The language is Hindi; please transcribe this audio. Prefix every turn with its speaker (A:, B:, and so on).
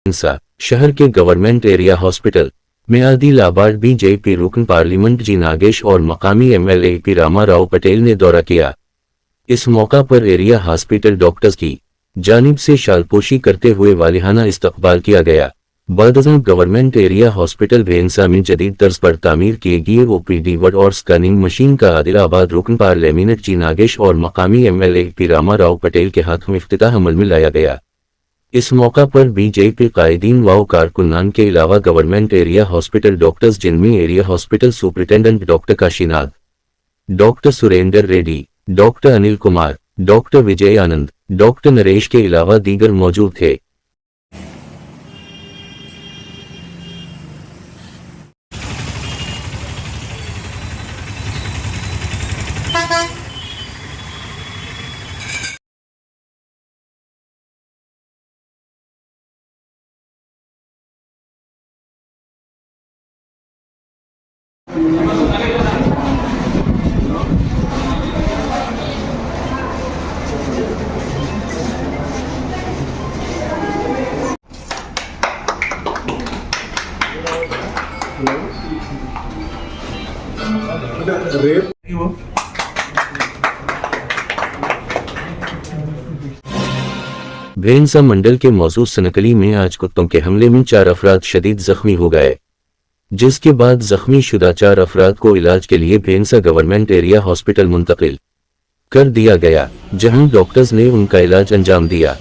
A: भेंसा शहर के गवर्नमेंट एरिया हॉस्पिटल में आदिलाबाद बीजेपी रुकन पार्लियामेंट जी नागेश और मकामी एमएलए पी रामाराव पटेल ने दौरा किया। इस मौका पर एरिया हॉस्पिटल डॉक्टर्स की जानिब से शालपोशी करते हुए वालिहाना इस्तकबाल किया गया। बदज़म गवर्नमेंट एरिया हॉस्पिटल भेंसा में जदीद तर्ज पर तामीर किए गए ओपीडी वार्ड और स्कैनिंग मशीन का आदिलाबाद रुकन पार्लियामेंट जी नागेश और मकामी एमएलए पी रामाराव पटेल के हाथ में इफ्तिताह अमल में लाया गया। इस मौका पर बीजेपी कायदीन व कारकुनान के अलावा गवर्नमेंट एरिया हॉस्पिटल डॉक्टर्स जिनमें area hospital superintendent doctor Kashinath, doctor Surendra Reddy, doctor Anil Kumar, doctor Vijay Anand, doctor Naresh के अलावा दीगर मौजूद थे। भेंसा मंडल के मौजूद सनकली में आज कुत्तों के हमले में 4 अफराद शदीद जख्मी हो गए, जिसके बाद जख्मी शुदा 4 अफराद को इलाज के लिए भेंसा गवर्नमेंट एरिया हॉस्पिटल मुंतकिल कर दिया गया, जहां डॉक्टर्स ने उनका इलाज अंजाम दिया।